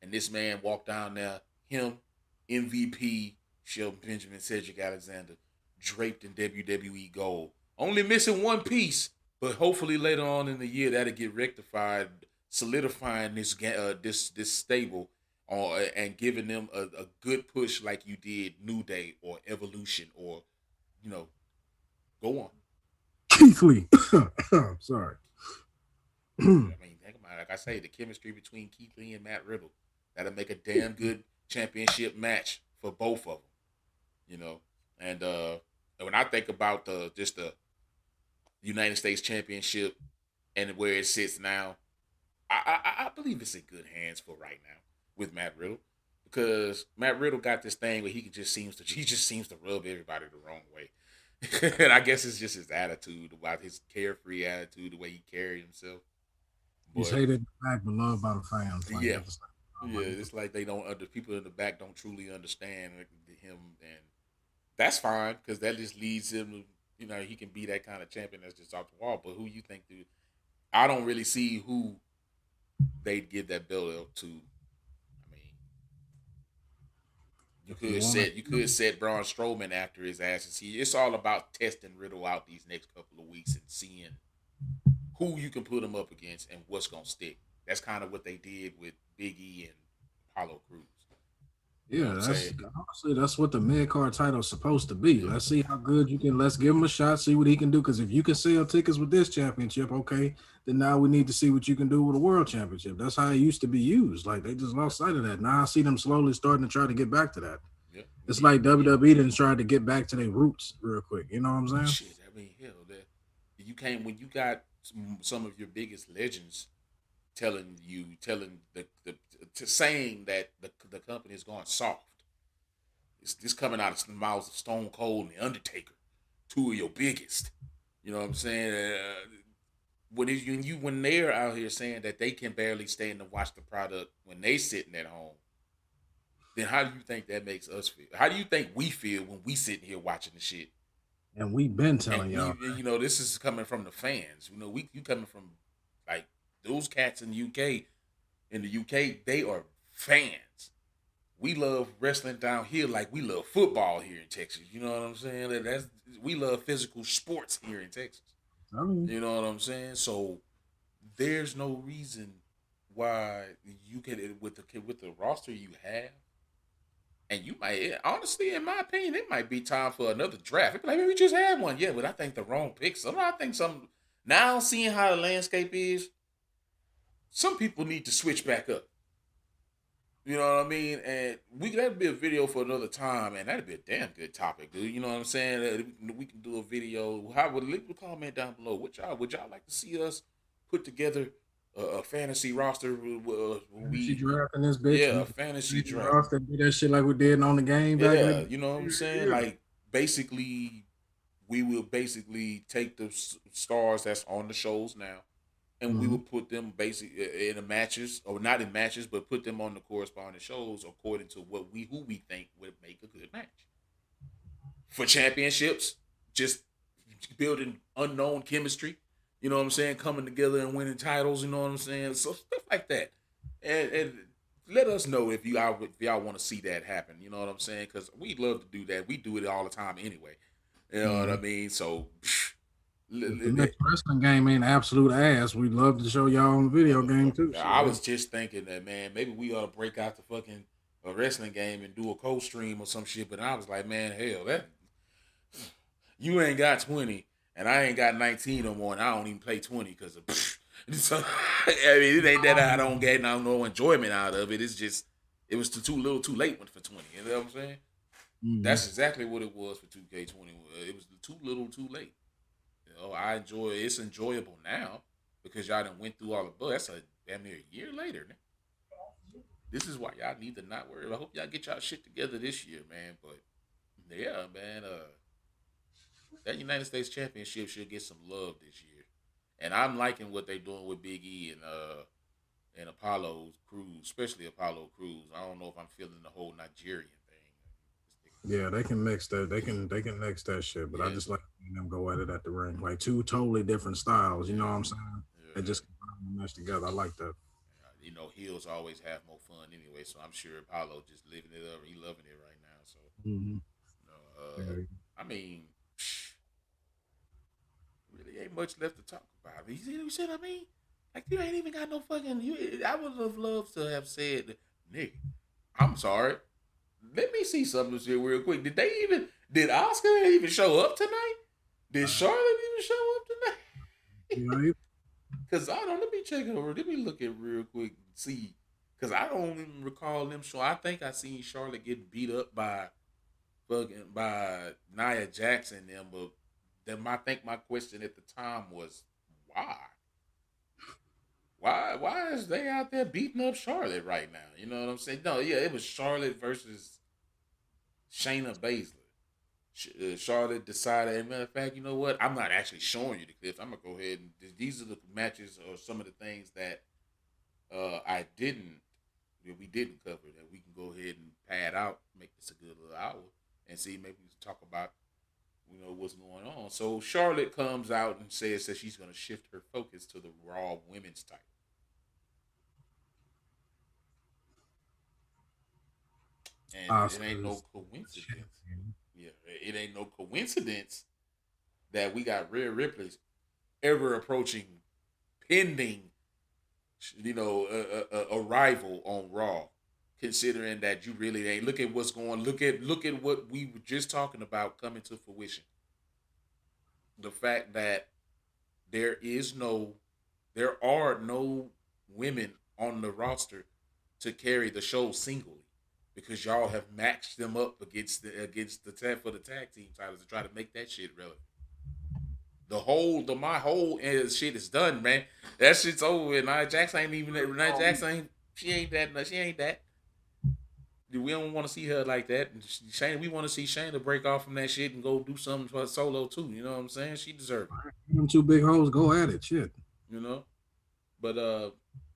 and this man walk down there, him, MVP, Shelton Benjamin, Cedric Alexander, draped in WWE gold. Only missing one piece, but hopefully later on in the year that'll get rectified, solidifying this stable and giving them a good push like you did New Day or Evolution or you know, go on. Keith Lee. Sorry. I mean, think about it. Like I say, the chemistry between Keith Lee and Matt Riddle that'll make a damn good championship match for both of them. You know, and when I think about the United States Championship and where it sits now, I believe it's in good hands for right now with Matt Riddle because Matt Riddle got this thing where he just seems to rub everybody the wrong way. And I guess it's just his attitude, about his carefree attitude, the way he carried himself. He's But hated in the back but loved by the fans. Like yeah, it's like, yeah, it's like they don't. The people in the back don't truly understand him, and That's fine because that just leads him to, he can be that kind of champion that's just off the wall. But who you think, dude? I don't really see who they'd give that belt to. I mean, you If you could want set you to, could set Braun Strowman after his ass. See, it's all about testing Riddle out these next couple of weeks and seeing who you can put him up against and what's gonna stick. That's kind of what they did with Big E and Apollo Cruz. You know what yeah, I'm that's saying? honestly that's what the mid card title is supposed to be. Yeah, Let's see how good you can. Let's give him a shot, see what he can do. Because if you can sell tickets with this championship, okay, then now we need to see what you can do with a world championship. That's how it used to be used. Like they just lost sight of that. Now I see them slowly starting to try to get back to that. yeah. We It's need like WWE didn't try to get back to their roots real quick. You know what I'm saying? shit. I mean, hell, that you can't when you got some of your biggest legends telling the to saying that the company is going soft. It's this coming out of the mouths of Stone Cold and the Undertaker, two of your biggest. You know what I'm saying? When they're out here saying that they can barely stand to watch the product when they sitting at home, then how do you think that makes us feel? How do you think we feel when we sitting here watching the shit? And we've been And telling we, y'all. this is coming from the fans. You coming from like those cats in the UK. In the UK, they are fans. We love wrestling down here like we love football here in Texas. You know what I'm saying? We love physical sports here in Texas. I mean, You know what I'm saying? So there's no reason why you can with the roster you have, and you might honestly, in my opinion, it might be time for another draft. It be like maybe we just had one, yeah, but I think the wrong pick. So I think some now seeing how the landscape is, some people need to switch back up. You know what I mean? And that'd be a video for another time, and that'd be a damn good topic, dude. You know what I'm saying? We can do a video. How would leave a comment down below? What y'all would y'all like to see us put together a fantasy roster? she We drafting this bitch. Yeah, We a fantasy can draft. roster do that shit like we did on the game back in the Yeah, day. you know what I'm saying? Yeah. Like basically, we will basically take the stars that's on the shows now and we Mhm. would put them basically in the matches, or not in matches, but put them on the corresponding shows according to who we think would make a good match for championships. Just building unknown chemistry, you know what I'm saying, coming together and winning titles, you know what I'm saying, so stuff like that, and let us know if y'all want to see that happen, you know what I'm saying, because we love to do that. We do it all the time anyway, you know what I Mhm. mean. So If the next wrestling game ain't absolute ass, we'd love to show y'all on the video game too. I Shit. was just thinking that, man, maybe we ought to break out the fucking a wrestling game and do a co-stream or some shit. But I was like, man, hell, that you ain't got 20 and I ain't got 19 no more, and I don't even play 20 because of. So, I mean, it ain't that I don't get no enjoyment out of it. It's just it was too little, too late for 20. You know what I'm saying? Mhm. That's exactly what it was for 2K20. It was too little, too late. I enjoy it. It's enjoyable now because y'all done went through all the bugs. That's a damn near a year later. Man. This is why y'all need to not worry. I hope y'all get y'all shit together this year, man. But yeah, man, that United States Championship should get some love this year. And I'm liking what they're doing with Big E and Apollo Cruz, especially Apollo Cruz. I don't know if I'm feeling the whole Nigerian thing. Yeah, they can mix that. They can mix that shit. But I Yeah, just like seeing them go at it at the ring, like two totally different styles. You know yeah, what I'm saying? They yeah. just combine and mesh together. I like that. Heels always have more fun anyway, so I'm sure Apollo just living it up. He loving it right now. So, Hmm. you know, Yeah. I mean, really ain't much left to talk about. You see what I mean? Like you ain't even got no fucking. I would have loved to have said, "Nigga, I'm sorry. Let me see something this here real quick. Did Oscar even show up tonight? Did Charlotte even show up tonight? You know, Cause I don't. Let me check over. Let me look at real quick and see. Cause I don't even recall them show. I think I seen Charlotte get beat up by Nia Jackson and them, but then I think my question at the time was why? Why is they out there beating up Charlotte right now? You know what I'm saying? No, yeah, it was Charlotte versus Shayna Baszler. Charlotte decided, as a matter of fact, you know what? I'm not actually showing you the clips. I'm gonna go ahead and these are the matches or some of the things that I didn't, that we didn't cover that we can go ahead and pad out, make this a good little hour. and see maybe we can talk about what's going on. So Charlotte comes out and says that she's going to shift her focus to the Raw Women's title, and it ain't no Oscars coincidence. champion. Yeah, it ain't no coincidence that we got Rhea Ripley's ever approaching pending, arrival on Raw. Considering that you really ain't look at what's going, look at what we were just talking about coming to fruition. The fact that there is no, there are no women on the roster to carry the show singly because y'all have matched them up against the tag for the tag team titles to try to make that shit relevant. My whole shit is done, man. That shit's over with. Nia Jax ain't even that. Nia Jax ain't. She ain't that. She ain't that. We don't want to see her like that. And Shayna, we want to see Shayna break off from that shit and go do something for her solo too. You know what I'm saying? She deserves it. Them two big hoes go at it. Shit. You know. But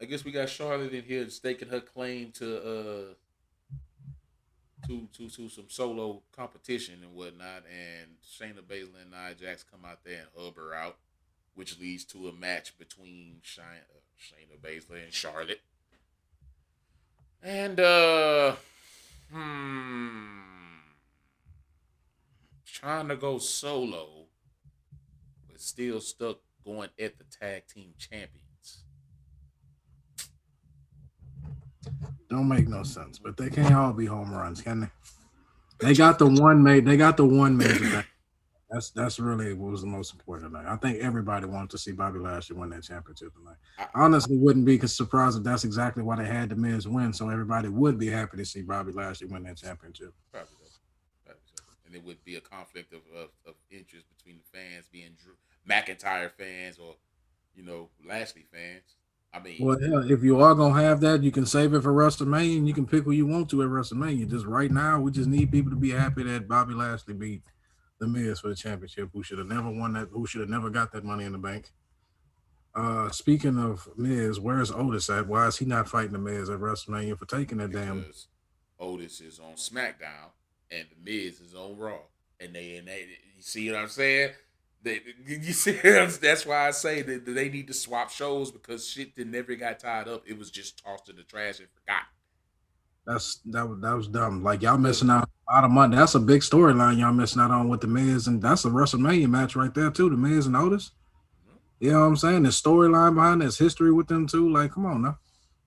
I guess we got Charlotte in here staking her claim to some solo competition and whatnot, and Shayna Baszler and Nia Jax come out there and hub her out, which leads to a match between Shayna Baszler and Charlotte. And trying to go solo, but still stuck going at the tag team champions. Don't make no sense. But they can't all be home runs, can they? They got the one made. They got the one major thing. That's really what was the most important tonight. I think everybody wanted to see Bobby Lashley win that championship tonight. I honestly wouldn't be surprised if that's exactly why they had the Miz win, so everybody would be happy to see Bobby Lashley win that championship. Probably so. Probably so. And it would be a conflict of interest between the fans being McIntyre fans or Lashley fans. I mean, well, hell, if you are gonna have that, you can save it for WrestleMania, and you can pick who you want to at WrestleMania. Just right now, we just need people to be happy that Bobby Lashley beat the Miz for the championship, who should have never won that, who should have never got that Money in the Bank. Speaking of Miz, where's Otis at? Why is he not fighting the Miz at WrestleMania for taking that damn? Because Otis is on SmackDown and the Miz is on Raw, and they you see what I'm saying? You see, that's why I say that they need to swap shows because shit that never got tied up. It was just tossed in the trash and forgotten. That was dumb. Like y'all missing out a lot of money. That's a big storyline y'all missing out on with the Miz, and that's a WrestleMania match right there too. The Miz and Otis. Mm-hmm. You know what I'm saying? The storyline behind this history with them too. Like, come on now.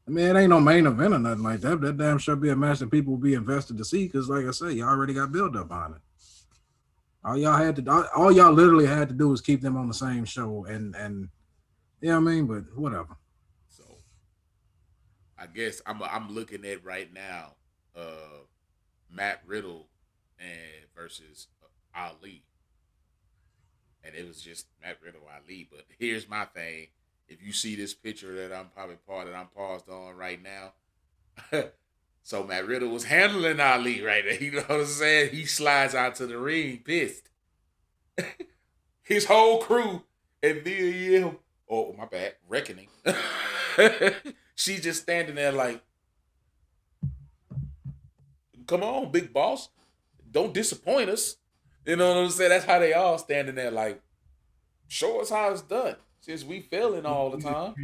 I mean, it ain't no main event or nothing like that. That damn sure be a match that people will be invested to see because, like I say, you already got build up on it. All y'all literally had to do was keep them on the same show, and you know what I mean. But whatever. So I guess I'm looking at right now, Matt Riddle and versus Ali, and it was just Matt Riddle Ali. But here's my thing: if you see this picture that I'm paused on right now. So Matt Riddle was handling Ali right there. You know what I'm saying? He slides out to the ring pissed. His whole crew and Mia oh my bad, Reckoning. She's just standing there like, come on, big boss. Don't disappoint us. You know what I'm saying? That's how they all standing there like, show us how it's done. Since we failing all the time.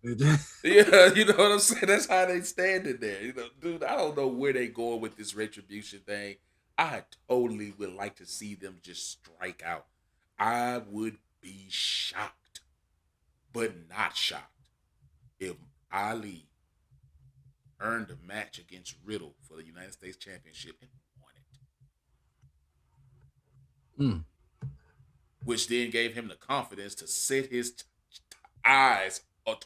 Yeah, you know what I'm saying? That's how they standing there. Dude, I don't know where they going with this retribution thing. I totally would like to see them just strike out. I would be shocked, but not shocked, if Ali earned a match against Riddle for the United States Championship and won it. Which then gave him the confidence to set his eyes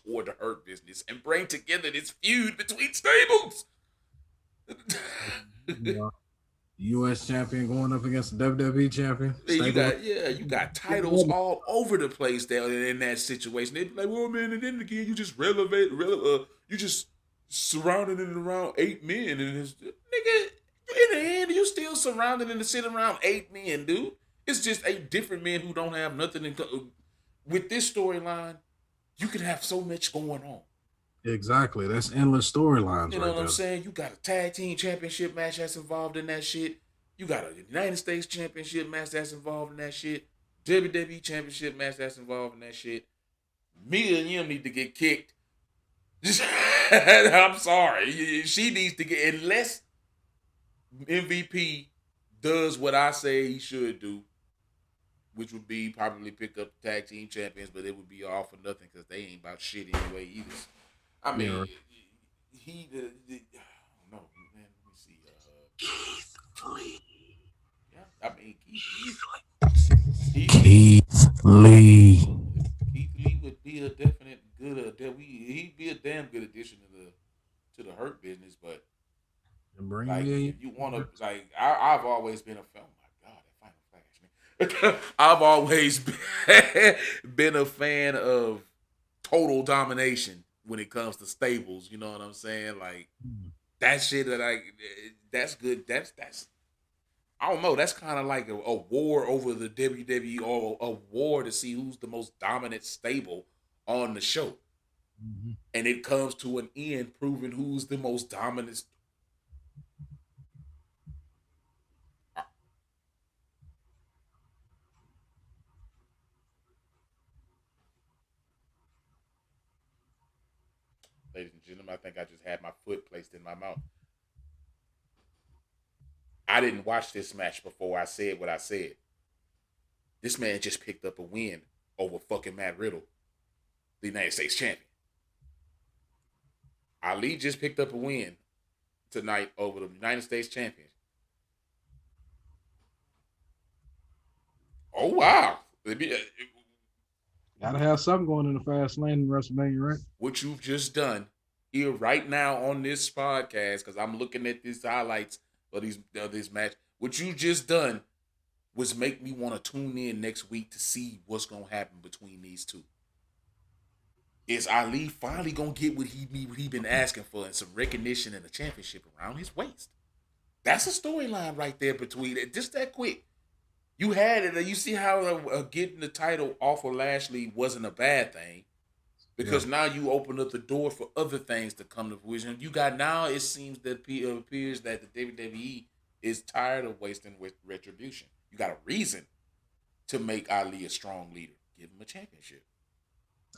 toward the Hurt Business and bring together this feud between stables. U.S. champion going up against the WWE champion. You got titles all over the place there in that situation. They'd be like, well, man, and then again, you just you just surrounded it around 8 men, and it's nigga. In the end, you still surrounded and sitting around 8 men, dude. It's just 8 different men who don't have nothing in with this storyline. You could have so much going on. Exactly. That's endless storylines. You know what I'm saying? You got a tag team championship match that's involved in that shit. You got a United States Championship match that's involved in that shit. WWE Championship match that's involved in that shit. Mia and Yim need to get kicked. I'm sorry. She needs to get, unless MVP does what I say he should do, which would be probably pick up the tag team champions, but it would be all for nothing because they ain't about shit anyway either. I mean, Yeah. he, I don't know, man. Let me see. Keith Lee. Yeah, I mean, Keith Lee. Keith Lee would be a definite good. He'd be a damn good addition to the Hurt Business. But Bring like, me if you want to, like, I've always been a fan. Oh my god, that Final Flash, man. I've always been a fan of total domination when it comes to stables. You know what I'm saying? Like that shit that that's good. That's I don't know. That's kind of like a war over the WWE or a war to see who's the most dominant stable on the show. Mhm. And it comes to an end proving who's the most dominant. Ladies and gentlemen, I think I just had my foot placed in my mouth. I didn't watch this match before I said what I said. This man just picked up a win over fucking Matt Riddle, the United States champion. Ali just picked up a win tonight over the United States champion. Oh wow! Gotta have something going in the fast lane in WrestleMania, right? What you've just done here right now on this podcast, because I'm looking at these highlights of this match. What you just done was make me want to tune in next week to see what's gonna happen between these two. Is Ali finally gonna get what he been asking for and some recognition and a championship around his waist? That's a storyline right there between it. Just that quick. You had it. You see how getting the title off of Lashley wasn't a bad thing because Yeah. now you open up the door for other things to come to fruition. You got now. It seems that it appears that the WWE is tired of wasting with retribution. You got a reason to make Ali a strong leader. Give him a championship.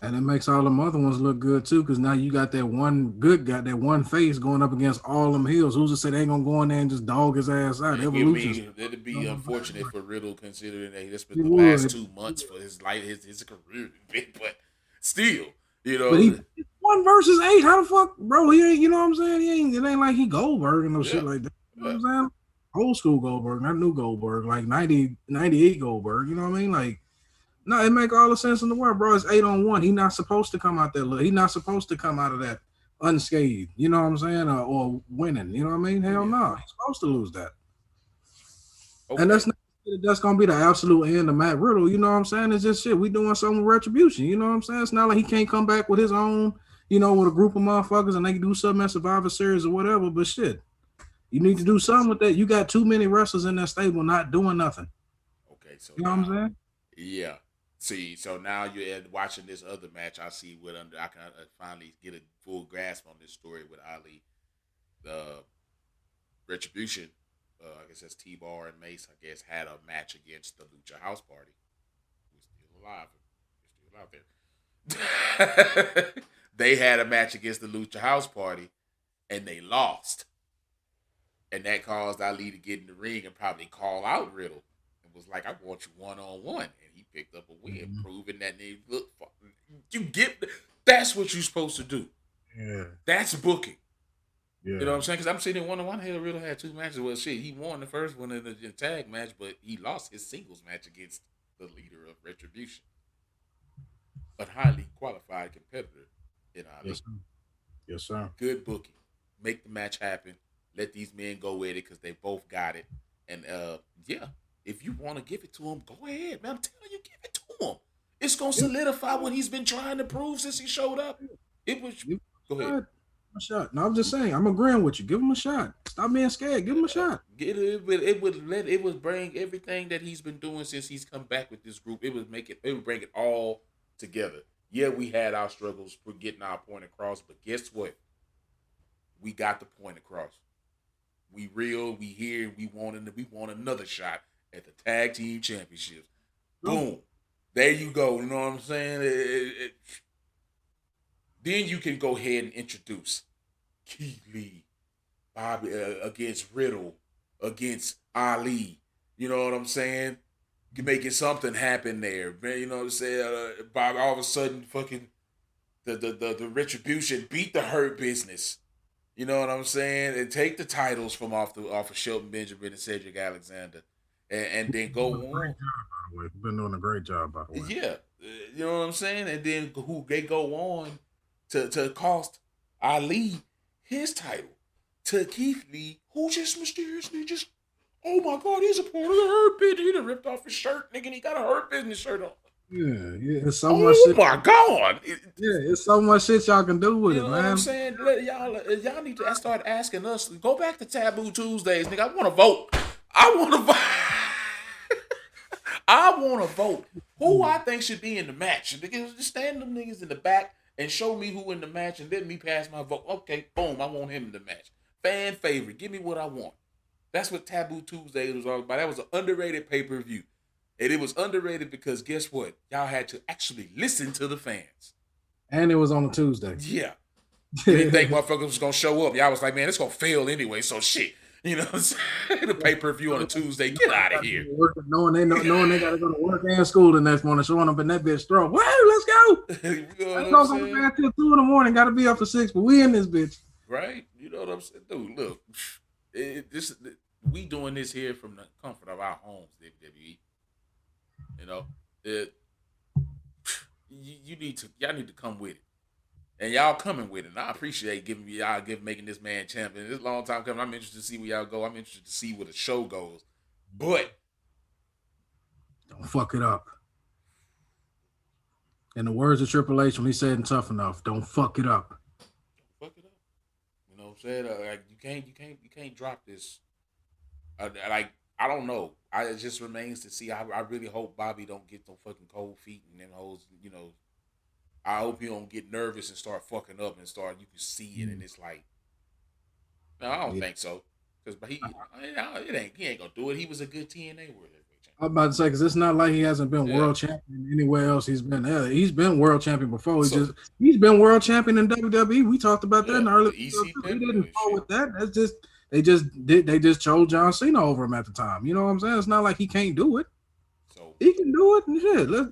And it makes all them other ones look good too, because now you got that one good guy, that one face going up against all them heels. Who's to say they ain't gonna go in there and just dog his ass out? I Evolution's. mean, it'd be unfortunate for Riddle considering that he spent It the last would. 2 months for his life, his career, but still, But he 1 versus 8. How the fuck, bro? He ain't. You know what I'm saying? He ain't. It ain't like he Goldberg and no yeah, shit like that. You know yeah. what I'm saying? Old school Goldberg, not new Goldberg, like 98 Goldberg. You know what I mean? Like, no, it make all the sense in the world, bro. It's 8-on-1. He not supposed to come out there. He not supposed to come out of that unscathed. You know what I'm saying? Or winning. You know what I mean? Hell Yeah. no. He's supposed to lose that. And Okay. that's not that's gonna be the absolute end of Matt Riddle. You know what I'm saying? It's just shit. We doing something with retribution. You know what I'm saying? It's not like he can't come back with his own, with a group of motherfuckers and they can do something at Survivor Series or whatever. But shit, you need to do something with that. You got too many wrestlers in that stable not doing nothing. Okay. So You know what I'm now, saying? yeah. See, so now you're watching this other match. I see what I can finally get a full grasp on this story with Ali. The Retribution, I guess that's T-Bar and Mace. I guess had a match against the Lucha House Party. Who's still alive? They're still out there. They had a match against the Lucha House Party, and they lost. And that caused Ali to get in the ring and probably call out Riddle. And was like, I want you 1-on-1. And he picked up a win, proving that they look. You get that's what you're supposed to do. Yeah. That's booking. Yeah. You know what I'm saying? Because I'm sitting there wondering why the hell Riddle had 2 matches. Well, shit, he won the first one in the tag match, but he lost his singles match against the leader of Retribution, a highly qualified competitor in Ali. Yes, sir. Yes, sir. Good booking. Make the match happen. Let these men go with it because they both got it. And yeah, if you want to give it to him, go ahead, man. I'm telling you, give it to him. It's gonna solidify what he's been trying to prove since he showed up. It was. Go ahead. A shot. No, I'm just saying. I'm agreeing with you. Give him a shot. Stop being scared. Give him a shot. It would bring everything that he's been doing since he's come back with this group. It would bring it all together. Yeah, we had our struggles for getting our point across, but guess what? We got the point across. We real. We here. We want another shot at the tag team championships. Boom. There you go. You know what I'm saying? Then you can go ahead and introduce Keith Lee, Bobby against Riddle, against Ali. You know what I'm saying? Making something happen there, man. You know what I'm saying? Bobby all of a sudden, fucking the retribution beat the Hurt Business. You know what I'm saying? And take the titles from off of Shelton Benjamin and Cedric Alexander, and then go on. Been doing a great job, by the way. Yeah, you know what I'm saying? And then who they go on to cost Ali his title to Keith Lee, who just mysteriously just, oh my God, he's a part of the Hurt Business. He done ripped off his shirt, nigga, and he got a Hurt Business shirt on. Yeah, it's so much Oh shit. my God. It's so much shit y'all can do with You it, know what I'm man. saying? Y'all need to start asking us. Go back to Taboo Tuesdays, nigga. I want to vote. I want to vote. I want to vote. Who I think should be in the match? Niggas, just stand them niggas in the back and show me who in the match and let me pass my vote. Okay, boom. I want him in the match. Fan favorite. Give me what I want. That's what Taboo Tuesdays was all about. That was an underrated pay-per-view. And it was underrated because guess what? Y'all had to actually listen to the fans. And it was on a Tuesday. Yeah. You didn't think motherfuckers was gonna show up. Y'all was like, man, it's gonna fail anyway, so shit. You know what I'm saying? The pay-per-view on a Tuesday. Get out of here. Knowing they gotta go to work and school the next morning, showing up in that bitch throw. Woo, let's go. You know Let's what go I'm go saying? back till 2 in the morning. Gotta be up for 6, but we in this bitch. Right? You know what I'm saying? Dude, look. We doing this here from the comfort of our homes, WWE. You know? Y'all need to come with it. And y'all coming with it. And I appreciate making this man champion. This long time coming. I'm interested to see where y'all go. I'm interested to see where the show goes. But don't fuck it up. In the words of Triple H when he said in Tough Enough, don't fuck it up. Don't fuck it up. You know what I'm saying? Like you can't drop this. I don't know. It just remains to see. I really hope Bobby don't get no fucking cold feet and them hoes. You know, I hope he don't get nervous and start fucking up and start. You can see it and it's like, no, I don't think so. Because he ain't gonna do it. He was a good TNA world. I'm about to say because it's not like he hasn't been world champion anywhere else. He's been world champion before. He's been world champion in WWE. We talked about that in the early. He didn't fall with that. That's just they just chose John Cena over him at the time. You know what I'm saying? It's not like he can't do it. So he can do it and shit. As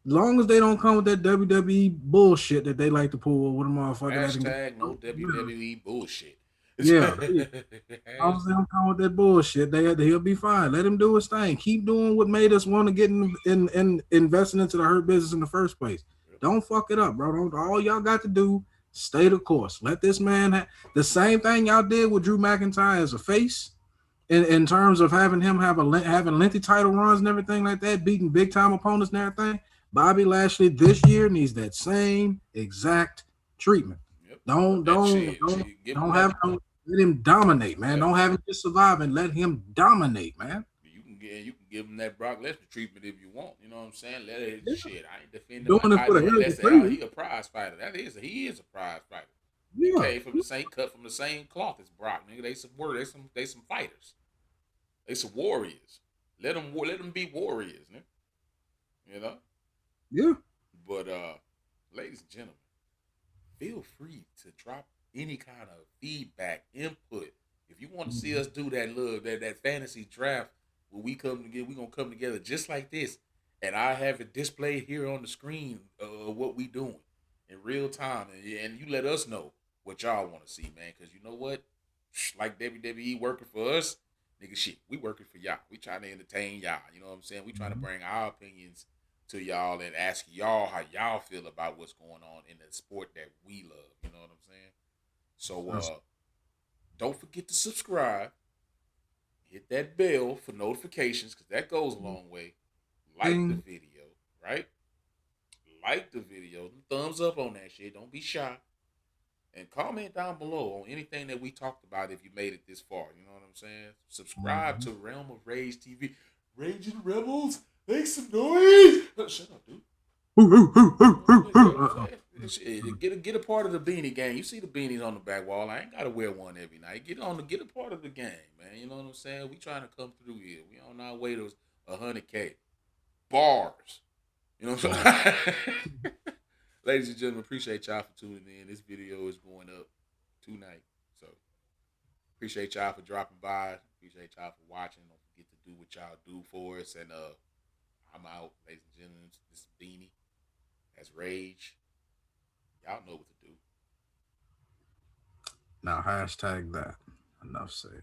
long as they don't come with that WWE bullshit that they like to pull with a motherfucker. Hashtag no WWE bullshit. Yeah, as long as come with that bullshit, he'll be fine. Let him do his thing. Keep doing what made us want to get in investing into the Hurt Business in the first place. Don't fuck it up, bro. All y'all got to do, stay the course. Let this man have the same thing y'all did with Drew McIntyre as a face, in terms of having him having lengthy title runs and everything like that, beating big time opponents and everything. Bobby Lashley this year needs that same exact treatment. Don't let him dominate, man. Don't have him just survive and let him dominate, man. You can give him that Brock Lesnar treatment if you want. You know what I'm saying? Let it shit. I ain't defending doing it for the hell. He a prize fighter. He is a prize fighter. He came from the same cloth as Brock. Nigga, they some fighters. They some warriors. Let them be warriors, nigga. You know? Yeah. But ladies and gentlemen, feel free to drop any kind of feedback, input. If you want to see us do that fantasy draft where we come together, we're gonna come together just like this, and I have it displayed here on the screen of what we doing in real time, and you let us know what y'all want to see, man. Because you know what, like WWE working for us, nigga, shit, we working for y'all. We trying to entertain y'all. You know what I'm saying? We trying to bring our opinions to y'all and ask y'all how y'all feel about what's going on in the sport that we love. You know what I'm saying? So don't forget to subscribe. Hit that bell for notifications because that goes a long way. Like the video, right? Like the video. Thumbs up on that shit. Don't be shy. And comment down below on anything that we talked about if you made it this far. You know what I'm saying? Subscribe to Realm of Rage TV. Raging Rebels, make some noise. Shut up, dude. Shit, get a part of the beanie game. You see the beanies on the back wall. I ain't gotta wear one every night. Get a part of the game, man. You know what I'm saying? We trying to come through here. We on our way to 100K bars. You know what Right. I'm saying? Ladies and gentlemen, appreciate y'all for tuning in. This video is going up tonight, so appreciate y'all for dropping by. Appreciate y'all for watching. Don't forget to do what y'all do for us. And I'm out, ladies and gentlemen. This is Beanie. That's Rage. Y'all know what to do. Now hashtag that. Enough said.